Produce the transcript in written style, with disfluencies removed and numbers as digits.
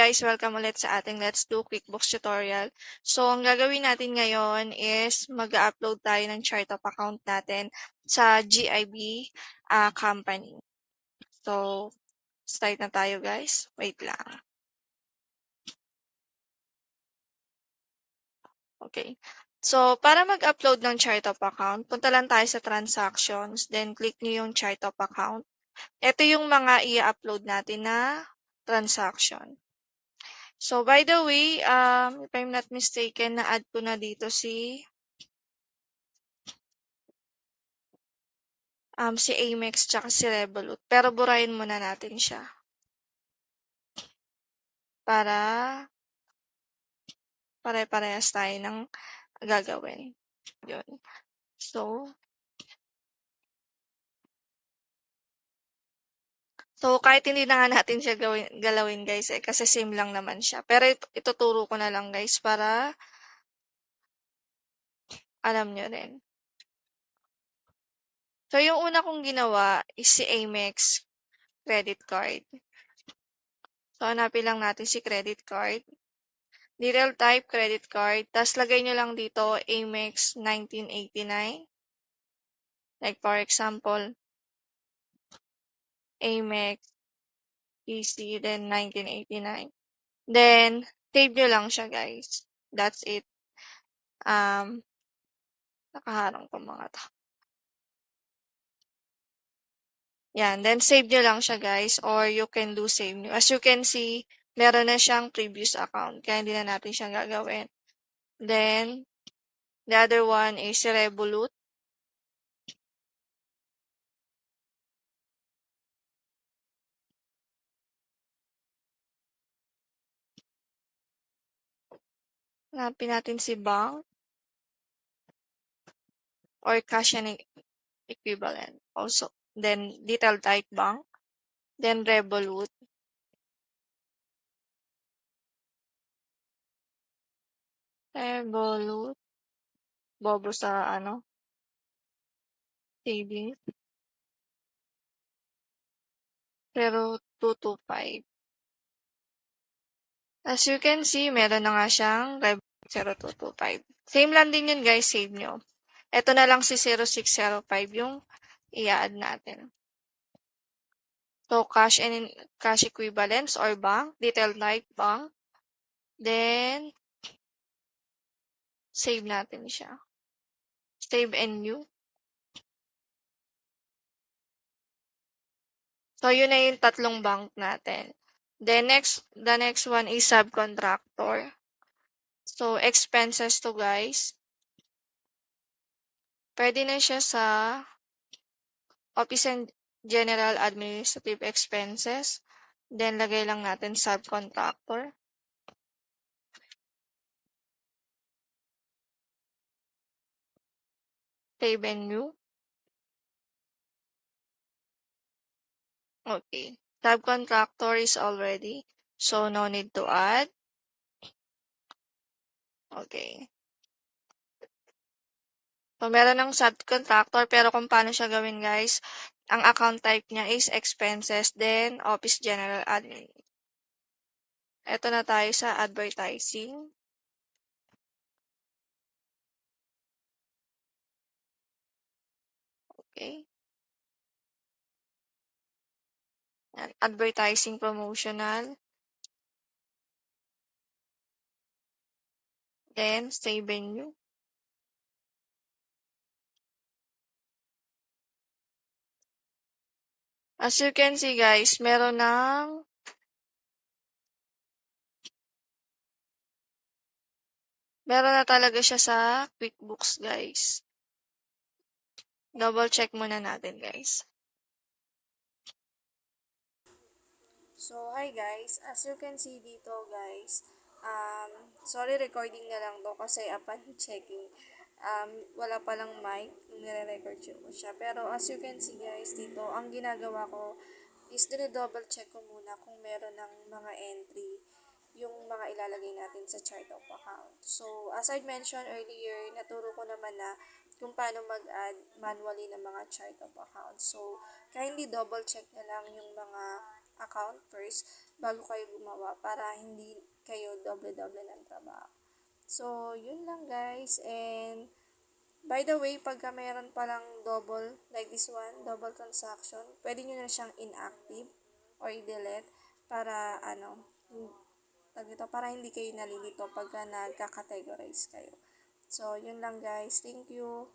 Guys, welcome ulit sa ating Let's Do QuickBooks tutorial. So, ang gagawin natin ngayon is mag-upload tayo ng chart of account natin sa GIB company. So, start na tayo guys. Wait lang. Okay. So, para mag-upload ng chart of account, punta lang tayo sa transactions, then click nyo yung chart of account. Ito yung mga i-upload natin na transaction. So, by the way, if I'm not mistaken, na-add ko na dito si Amex tsaka si Revolut. Pero burahin muna natin siya. Para pare-parehas tayo ng gagawin. Yun. So kahit hindi na nga natin siya galawin guys kasi same lang naman siya. Pero ituturo ko na lang guys para alam nyo rin. So yung una kong ginawa is si Amex credit card. So hanapin lang natin si credit card. Detail type credit card. Tapos lagay nyo lang dito Amex 1989. Like for example, Amex PC, then 1989. Then, save nyo lang siya, guys. That's it. Nakaharang ko mga to. Yan. Then, save nyo lang siya, guys. Or you can do save new. As you can see, meron na siyang previous account. Kaya hindi na natin siyang gagawin. Then, the other one is Revolut. Hanapin natin si bank or cash and equivalent. Also, then detail type bank. Then Revolut. Revolut. Bobo sa savings. Pero 225. As you can see, meron na nga siyang Rev 0225. Same lang din yun guys, save nyo. Ito na lang si 0605 yung i-add natin. So, cash equivalents or bank, detail type bank. Then, save natin siya. Save and new. So, yun na yung tatlong bank natin. Then, the next one is subcontractor. So, expenses to guys. Pwede na siya sa Office and General Administrative Expenses. Then, lagay lang natin subcontractor. Save and new. Okay. Subcontractor is already. So, no need to add. Okay. So, meron ng subcontractor pero kung paano siya gawin guys, ang account type niya is expenses, then Office General Admin. Ito na tayo sa advertising. Okay. Advertising promotional. Then, save and new. As you can see guys, meron na talaga siya sa QuickBooks guys. Double check muna natin guys. So, hi guys. As you can see dito guys, sorry recording na lang to kasi upon checking, wala palang mic, nire-record ko siya. Pero as you can see guys dito, ang ginagawa ko is double check ko muna kung meron ng mga entry yung mga ilalagay natin sa chart of account. So, as I mentioned earlier, naturo ko naman na kung paano mag-add manually ng mga chart of account. So, kindly double check na lang yung mga account first bago kayo gumawa para hindi kayo doble-doble ng trabaho. So, yun lang guys. And by the way, pagka mayroon palang double, like this one, double transaction, pwede nyo na siyang inactive or i-delete para para hindi kayo nalilito pagka nagka-categorize kayo. So, yun lang guys. Thank you.